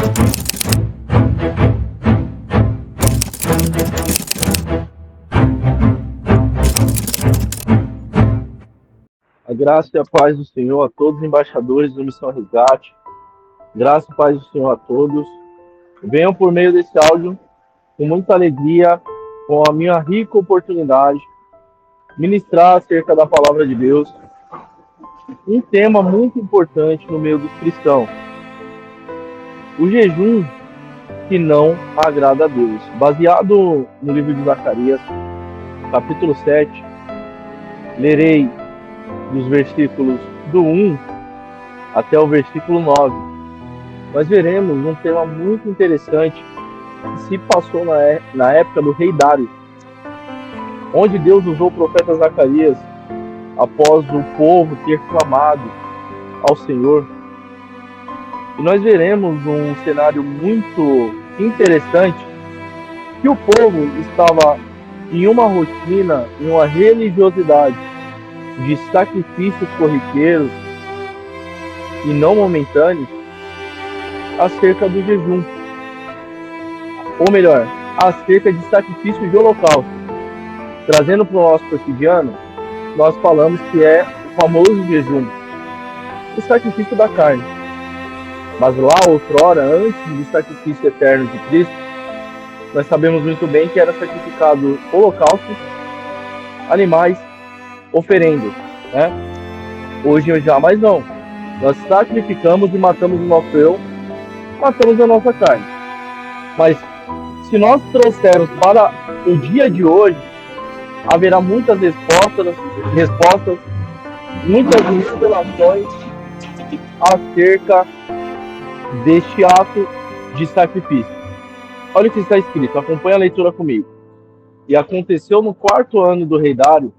A graça e a paz do Senhor a todos os embaixadores do Missão Resgate. Graça e paz do Senhor a todos. Venham por meio desse áudio, com muita alegria, com a minha rica oportunidade, ministrar acerca da palavra de Deus. Um tema muito importante no meio dos cristãos. O jejum que não agrada a Deus. Baseado no livro de Zacarias, capítulo 7, lerei dos versículos do 1 até o versículo 9. Nós veremos um tema muito interessante que se passou na época do rei Dário, onde Deus usou o profeta Zacarias após o povo ter clamado ao Senhor. E nós veremos um cenário muito interessante, que o povo estava em uma rotina, em uma religiosidade de sacrifícios corriqueiros e não momentâneos acerca do jejum. Ou melhor, acerca de sacrifício de holocausto. Trazendo para o nosso cotidiano, nós falamos que é o famoso jejum, o sacrifício da carne. Mas lá, outrora, antes do sacrifício eterno de Cristo, nós sabemos muito bem que era sacrificado holocaustos, animais, oferendas, né? Hoje já mais não. Nós sacrificamos e matamos o nosso eu, matamos a nossa carne. Mas se nós trouxermos para o dia de hoje, haverá muitas respostas, muitas revelações acerca deste ato de sacrifício. Olha o que está escrito, acompanha a leitura comigo. E aconteceu no 4º ano do rei Dário,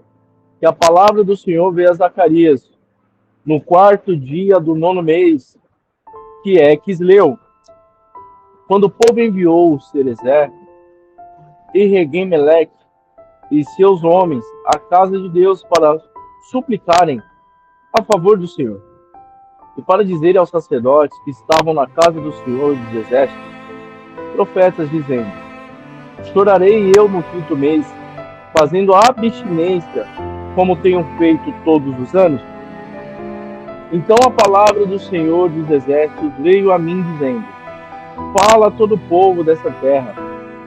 que a palavra do Senhor veio a Zacarias, no 4º dia do 9º mês, que é Quisleu, quando o povo enviou o Cerezer e Regem-Meleque e seus homens à casa de Deus para suplicarem a favor do Senhor, e para dizerem aos sacerdotes que estavam na casa do Senhor dos Exércitos, profetas, dizendo: chorarei eu no 5º mês, fazendo abstinência, como tenho feito todos os anos? Então a palavra do Senhor dos Exércitos veio a mim, dizendo: fala a todo o povo dessa terra,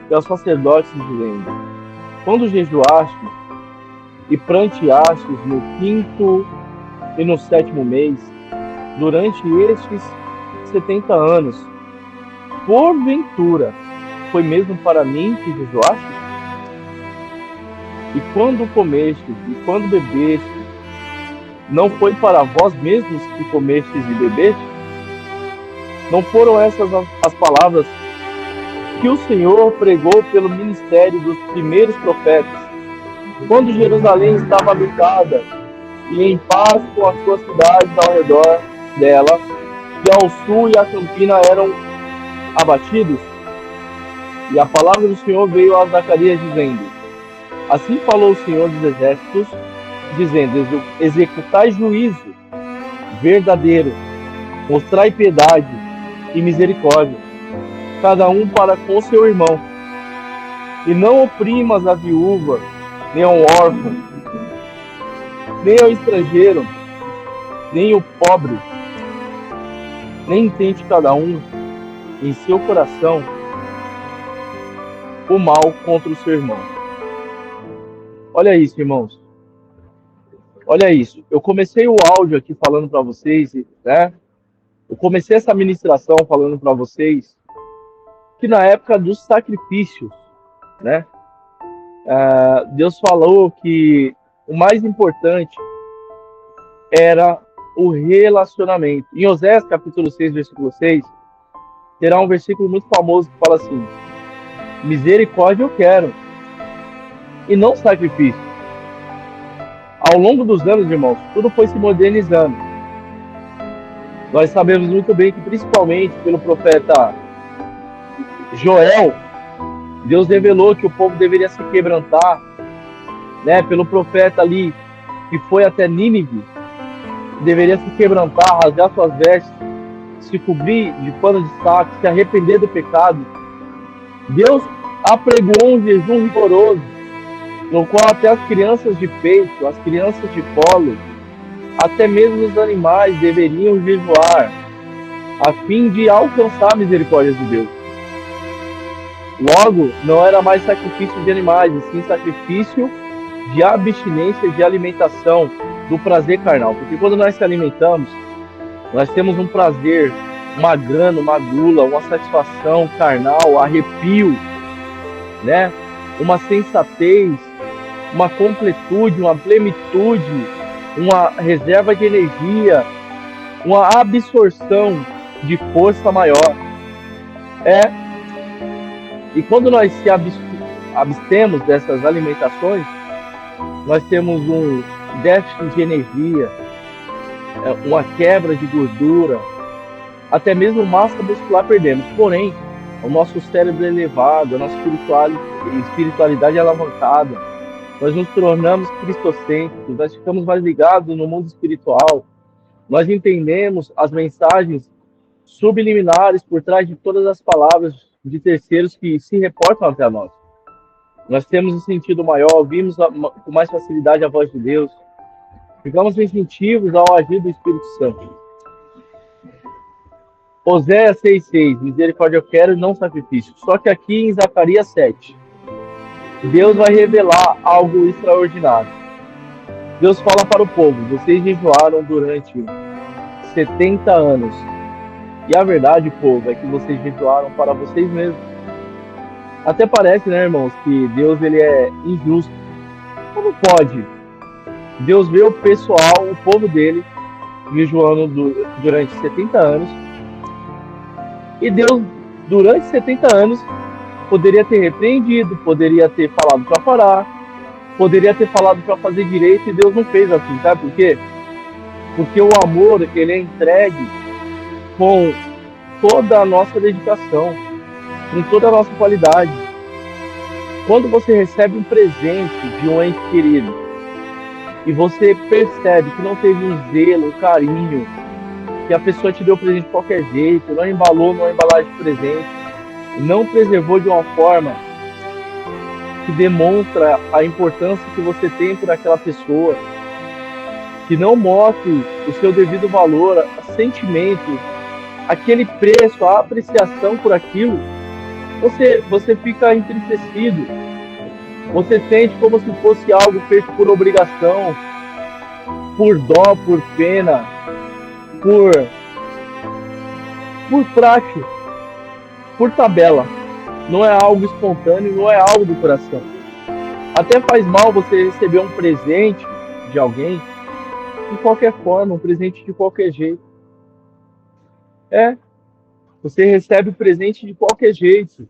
e aos sacerdotes, dizendo: quando jejuastes e pranteastes no 5º e no 7º mês, durante estes 70 anos, porventura, foi mesmo para mim que jejuastes? E quando comestes e quando bebestes, não foi para vós mesmos que comestes e bebestes? Não foram essas as palavras que o Senhor pregou pelo ministério dos primeiros profetas, quando Jerusalém estava habitada e em paz com as suas cidades ao redor dela, e ao sul e a campina eram abatidos? E a palavra do Senhor veio a Zacarias, dizendo: assim falou o Senhor dos Exércitos, dizendo: executai juízo verdadeiro, mostrai piedade e misericórdia, cada um para com seu irmão, e não oprimas a viúva, nem ao órfão, nem ao estrangeiro, nem o pobre, nem intente cada um em seu coração o mal contra o seu irmão. Olha isso, irmãos. Olha isso. Eu comecei o áudio aqui falando para vocês, né? Eu comecei essa ministração falando para vocês que na época dos sacrifícios, né? Deus falou que o mais importante era o relacionamento. Em Oséias, capítulo 6, versículo 6, terá um versículo muito famoso que fala assim: misericórdia eu quero, e não sacrifício. Ao longo dos anos, irmãos, tudo foi se modernizando. Nós sabemos muito bem que, principalmente pelo profeta Joel, Deus revelou que o povo deveria se quebrantar, né? Pelo profeta ali, que foi até Nínive, deveria se quebrantar, rasgar suas vestes se cobrir de pano de saco, se arrepender do pecado, Deus apregou um jejum rigoroso, no qual até as crianças de peito, as crianças de colo, até mesmo os animais deveriam jejuar, a fim de alcançar a misericórdia de Deus. Logo, não era mais sacrifício de animais, e sim sacrifício de abstinência de alimentação, do prazer carnal. Porque quando nós se alimentamos, nós temos um prazer, uma grana, uma gula, uma satisfação carnal, arrepio, né? Uma sensatez, uma completude, uma plenitude, uma reserva de energia, uma absorção de força maior. E quando nós se abstemos dessas alimentações, nós temos um déficit de energia, uma quebra de gordura, até mesmo massa muscular perdemos. Porém, o nosso cérebro é elevado, a nossa espiritualidade é alavancada, nós nos tornamos cristocêntricos, nós ficamos mais ligados no mundo espiritual, nós entendemos as mensagens subliminares por trás de todas as palavras de terceiros que se reportam até nós. Nós temos um sentido maior, ouvimos com mais facilidade a voz de Deus, ficamos sensitivos ao agir do Espírito Santo. Oséias 6,6, misericórdia eu quero e não sacrifício. Só que aqui em Zacarias 7, Deus vai revelar algo extraordinário. Deus fala para o povo: vocês jejuaram durante 70 anos. E a verdade, povo, é que vocês jejuaram para vocês mesmos. Até parece, né, irmãos, que Deus ele é injusto. Como pode Deus ver o pessoal, o povo dele, jejuando durante 70 anos, e Deus, durante 70 anos, poderia ter repreendido, poderia ter falado para parar, poderia ter falado para fazer direito, e Deus não fez assim, sabe por quê? Porque o amor, ele é entregue com toda a nossa dedicação, com toda a nossa qualidade. Quando você recebe um presente de um ente querido, e você percebe que não teve um zelo, um carinho, que a pessoa te deu o presente de qualquer jeito, não embalou numa embalagem de presente, não preservou de uma forma que demonstra a importância que você tem por aquela pessoa, que não mostre o seu devido valor, sentimento, aquele preço, a apreciação por aquilo, você fica entristecido. Você sente como se fosse algo feito por obrigação, por dó, por pena, por praxe, por tabela. Não é algo espontâneo, não é algo do coração. Até faz mal você receber um presente de alguém de qualquer forma, um presente de qualquer jeito. Você recebe o presente de qualquer jeito,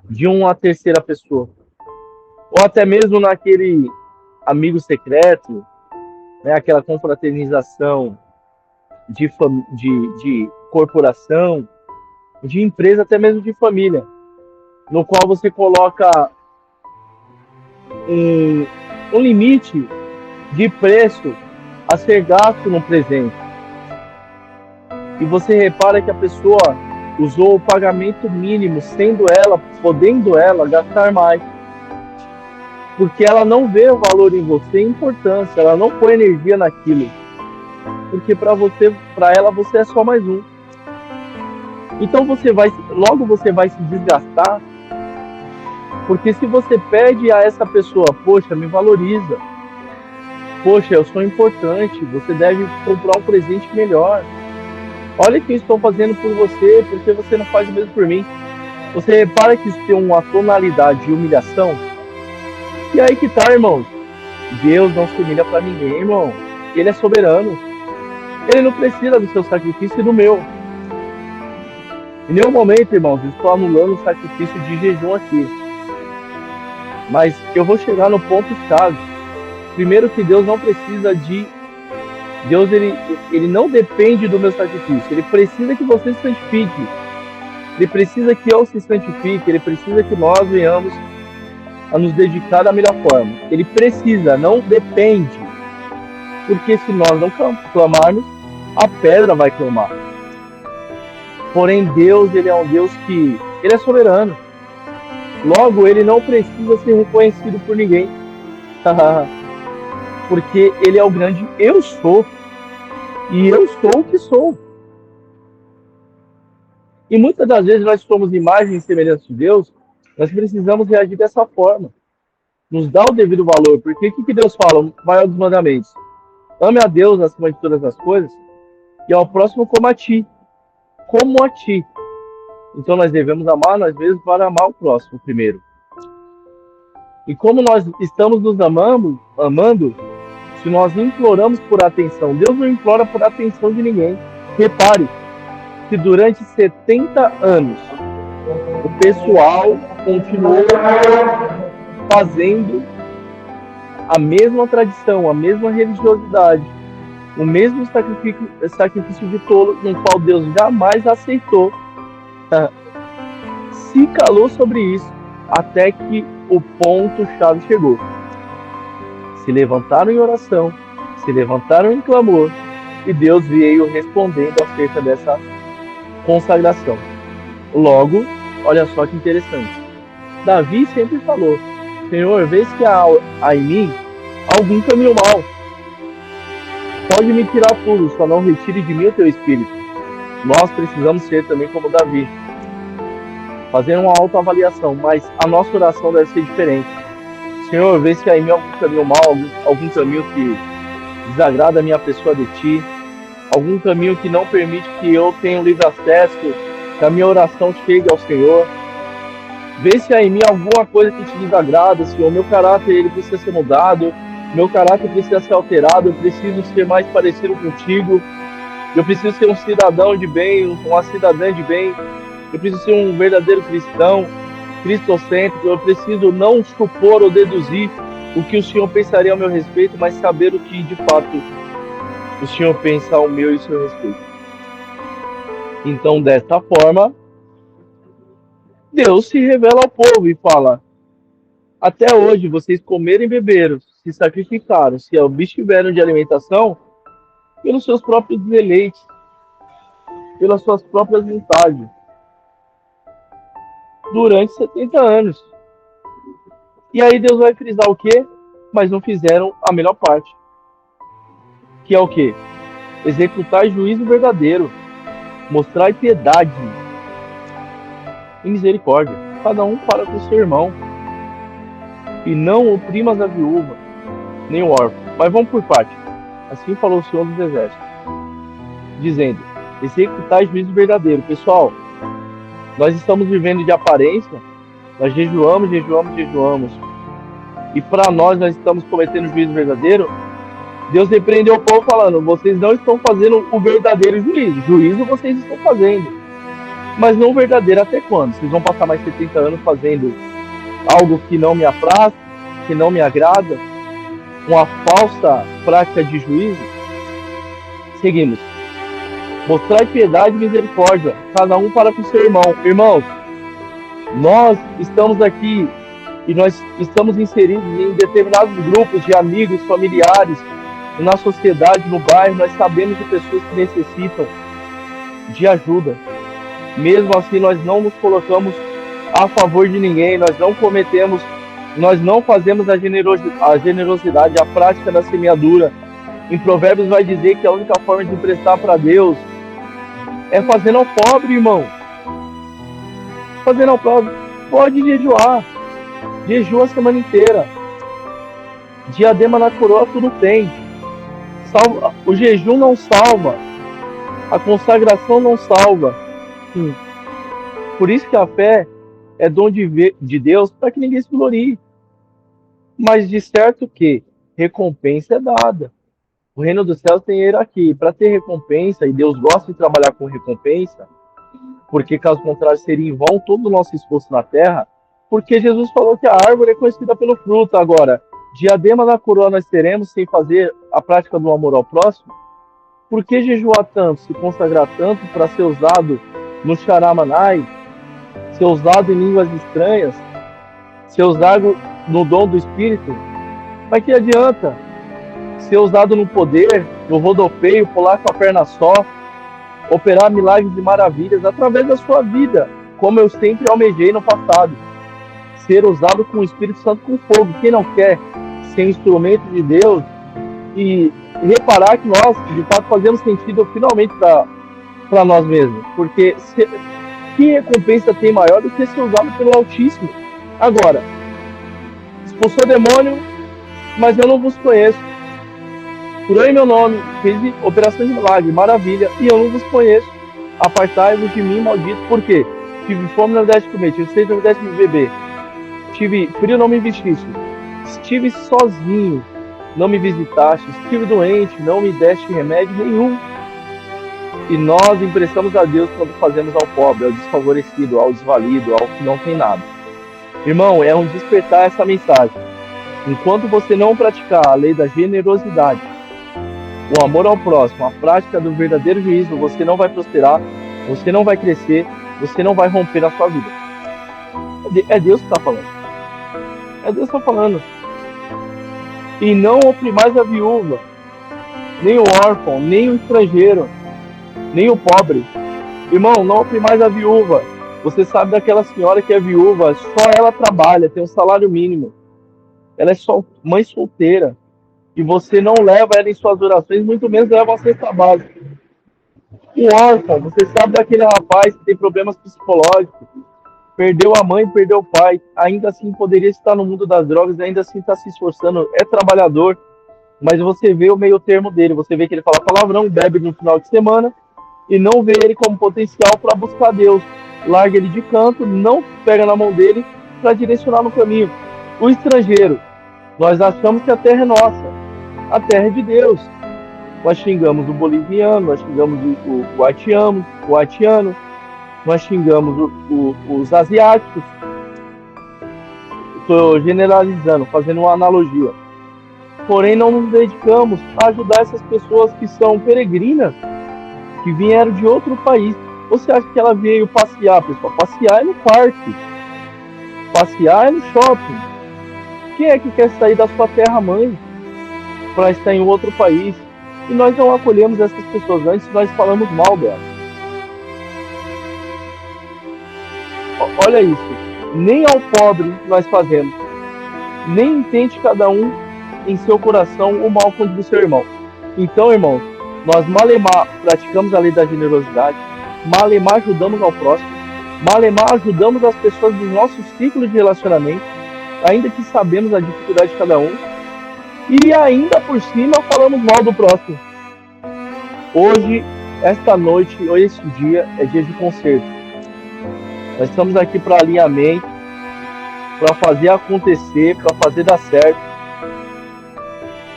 de uma terceira pessoa. Ou até mesmo naquele amigo secreto, né, aquela confraternização de corporação, de empresa, até mesmo de família, no qual você coloca um limite de preço a ser gasto no presente. E você repara que a pessoa usou o pagamento mínimo, podendo ela gastar mais. Porque ela não vê o valor em você, a importância, ela não põe energia naquilo. Porque para ela você é só mais um. Então logo você vai se desgastar, porque se você pede a essa pessoa, poxa, me valoriza, poxa, eu sou importante, você deve comprar um presente melhor. Olha o que eu estou fazendo por você, porque você não faz o mesmo por mim. Você repara que isso tem uma tonalidade de humilhação? E aí que tá, irmãos. Deus não se humilha para ninguém, irmão. Ele é soberano. Ele não precisa do seu sacrifício e do meu. Em nenhum momento, irmãos, eu estou anulando o sacrifício de jejum aqui. Mas eu vou chegar no ponto-chave. Primeiro que Deus não precisa de... Deus, ele não depende do meu sacrifício. Ele precisa que você se santifique. Ele precisa que eu se santifique. Ele precisa que nós venhamos a nos dedicar da melhor forma. Ele precisa, não depende. Porque se nós não clamarmos, a pedra vai clamar. Porém, Deus, ele é um Deus que ele é soberano. Logo, ele não precisa ser reconhecido por ninguém. Porque ele é o grande eu sou. E eu sou o que sou. E muitas das vezes nós somos imagens e semelhança de Deus, nós precisamos reagir dessa forma. Nos dá o devido valor. Porque o que Deus fala? O maior dos mandamentos. Ame a Deus acima de todas as coisas e ao próximo como a ti. Como a ti. Então nós devemos amar nós mesmos para amar o próximo primeiro. E como nós estamos nos amando, se nós imploramos por atenção, Deus não implora por atenção de ninguém. Repare que durante 70 anos o pessoal continuou fazendo a mesma tradição, a mesma religiosidade, o mesmo sacrifício de tolo, no qual Deus jamais aceitou. Se calou sobre isso até que o ponto-chave chegou. Se levantaram em oração, se levantaram em clamor, e Deus veio respondendo acerca dessa consagração. Logo, olha só que interessante. Davi sempre falou: Senhor, vês que há em mim algum caminho mau. Pode me tirar tudo, só não retire de mim o teu espírito. Nós precisamos ser também como Davi, fazer uma autoavaliação, mas a nossa oração deve ser diferente. Senhor, vê se há em mim algum caminho mau, algum caminho que desagrada a minha pessoa de ti, algum caminho que não permite que eu tenha um livre acesso, que a minha oração chegue ao Senhor. Vê se há em mim alguma coisa que te desagrada, Senhor. Meu caráter ele precisa ser mudado, meu caráter precisa ser alterado, eu preciso ser mais parecido contigo, eu preciso ser um cidadão de bem, uma cidadã de bem, eu preciso ser um verdadeiro cristão, cristocêntrico, eu preciso não supor ou deduzir o que o Senhor pensaria ao meu respeito, mas saber o que de fato o Senhor pensa ao meu e ao seu respeito. Então, desta forma, Deus se revela ao povo e fala: até hoje vocês comeram e beberam, se sacrificaram, se abstiveram de alimentação pelos seus próprios deleites, pelas suas próprias vontades, durante 70 anos. E aí Deus vai frisar o quê? Mas não fizeram a melhor parte. Que é o quê? Executar juízo verdadeiro, mostrar piedade e misericórdia, cada um para com o seu irmão, e não oprimas a viúva, nem o órfão. Mas vamos por parte. Assim falou o Senhor dos Exércitos, dizendo: executar juízo verdadeiro. Pessoal, nós estamos vivendo de aparência, nós jejuamos, e para nós estamos cometendo juízo verdadeiro. Deus repreendeu o povo falando: vocês não estão fazendo o verdadeiro juízo. Juízo vocês estão fazendo, mas não o verdadeiro. Até quando? Vocês vão passar mais 70 anos fazendo algo que não me apraz, que não me agrada, uma falsa prática de juízo? Seguimos. Mostrar piedade e misericórdia, cada um para com seu irmão. Irmãos, nós estamos aqui e nós estamos inseridos em determinados grupos de amigos, familiares, na sociedade, no bairro. Nós sabemos de pessoas que necessitam de ajuda. Mesmo assim, nós não nos colocamos a favor de ninguém, nós não fazemos a generosidade, a prática da semeadura. Em Provérbios vai dizer que a única forma de emprestar para Deus é fazendo ao pobre, irmão. Fazendo ao pobre. Pode jejuar. Jejua a semana inteira. Diadema na coroa tudo tem. O jejum não salva. A consagração não salva. Por isso que a fé é dom de Deus para que ninguém se glorie. Mas de certo que recompensa é dada. O reino dos céus tem hierarquia. Para ter recompensa, e Deus gosta de trabalhar com recompensa, porque caso contrário seria em vão todo o nosso esforço na terra, porque Jesus falou que a árvore é conhecida pelo fruto. Agora, diadema da coroa nós teremos sem fazer a prática do amor ao próximo? Por que jejuar tanto, se consagrar tanto para ser usado no Xaramanai, ser usado em línguas estranhas, ser usado no dom do Espírito? Mas que adianta ser usado no poder, no rodopeio, pular com a perna só, operar milagres e maravilhas através da sua vida, como eu sempre almejei no passado. Ser usado com o Espírito Santo com fogo. Quem não quer ser instrumento de Deus e reparar que nós, de fato, fazemos sentido finalmente para nós mesmos? Porque que recompensa tem maior do que ser usado pelo Altíssimo? Agora, expulsou demônio, mas eu não vos conheço. Curou em meu nome, fiz operação de milagre, maravilha, e eu não vos conheço. Apartai-vos de mim, maldito. Por quê? Tive fome, não me deste comer. Tive sede, não me deste beber. Tive frio, não me vestiste. Estive sozinho, não me visitaste. Estive doente, não me deste remédio nenhum. E nós emprestamos a Deus quando fazemos ao pobre, ao desfavorecido, ao desvalido, ao que não tem nada. Irmão, é um despertar essa mensagem. Enquanto você não praticar a lei da generosidade, o amor ao próximo, a prática do verdadeiro juízo, você não vai prosperar, você não vai crescer, você não vai romper na sua vida. É Deus que está falando. É Deus que está falando. E não oprimais a viúva, nem o órfão, nem o estrangeiro, nem o pobre. Irmão, não oprimais a viúva. Você sabe daquela senhora que é viúva, só ela trabalha, tem um salário mínimo. Ela é só mãe solteira. E você não leva ela em suas orações, muito menos leva a cesta básica. Um órfão, você sabe daquele rapaz que tem problemas psicológicos, perdeu a mãe, perdeu o pai, ainda assim poderia estar no mundo das drogas, ainda assim está se esforçando, é trabalhador, mas você vê o meio termo dele, você vê que ele fala palavrão, bebe no final de semana, e não vê ele como potencial para buscar Deus. Larga ele de canto, não pega na mão dele para direcionar no caminho. O estrangeiro, nós achamos que a terra é nossa, a terra é de Deus. Nós xingamos o boliviano, nós xingamos o haitiano, nós xingamos os asiáticos. Estou generalizando, fazendo uma analogia. Porém, não nos dedicamos a ajudar essas pessoas que são peregrinas, que vieram de outro país. Você acha que ela veio passear, pessoal? Passear é no parque. Passear é no shopping. Quem é que quer sair da sua terra-mãe para estar em outro país? E nós não acolhemos essas pessoas, antes nós falamos mal delas. Olha isso. Nem ao pobre nós fazemos. Nem intente cada um em seu coração o mal contra o seu irmão. Então, irmãos, nós malemar praticamos a lei da generosidade, malemar ajudamos ao próximo, malemar ajudamos as pessoas do nosso ciclo de relacionamento, ainda que sabemos a dificuldade de cada um, e ainda por cima falamos mal do próximo. Hoje, esta noite, ou este dia, é dia de conserto. Nós estamos aqui para alinhamento, para fazer acontecer, para fazer dar certo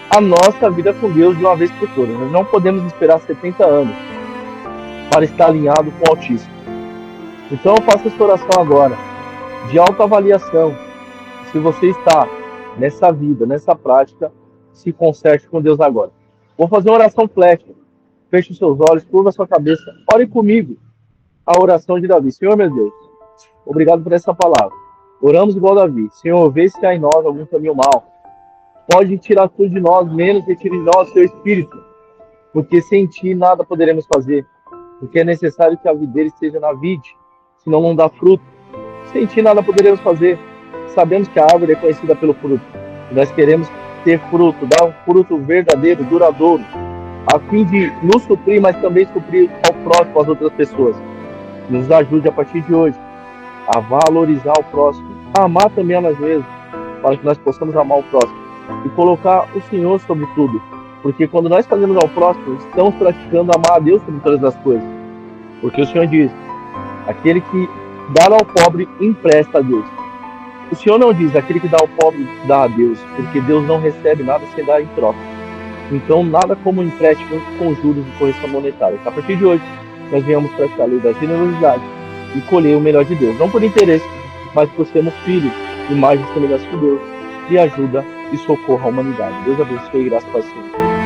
a nossa vida com Deus de uma vez por todas. Nós não podemos esperar 70 anos para estar alinhado com o Altíssimo. Então eu faço essa oração agora, de autoavaliação. Se você está nessa vida, nessa prática, se conserte com Deus agora. Vou fazer uma oração flecha. Feche os seus olhos, curva a sua cabeça. Ore comigo a oração de Davi. Senhor, meu Deus, obrigado por essa palavra. Oramos igual Davi. Senhor, vê se há em nós algum caminho mau. Pode tirar tudo de nós, menos retire de nós o seu espírito. Porque sem ti nada poderemos fazer. Porque é necessário que a videira esteja na vide, senão não dá fruto. Sem ti nada poderemos fazer. Sabemos que a árvore é conhecida pelo fruto. E nós queremos ter fruto, dar um fruto verdadeiro, duradouro, a fim de nos suprir, mas também suprir ao próximo, às outras pessoas. Nos ajude a partir de hoje a valorizar o próximo, a amar também a nós mesmos, para que nós possamos amar o próximo e colocar o Senhor sobre tudo. Porque quando nós fazemos ao próximo, estamos praticando amar a Deus sobre todas as coisas. Porque o Senhor diz, aquele que dá ao pobre, empresta a Deus. O Senhor não diz, aquele que dá ao pobre, dá a Deus, porque Deus não recebe nada sem dar em troca. Então, nada como empréstimo com juros e correção monetária. A partir de hoje, nós viemos praticar a lei da generosidade e colher o melhor de Deus. Não por interesse, mas por sermos filhos, imagem e semelhança de Deus, e ajuda e socorro à humanidade. Deus abençoe e graças a Senhor.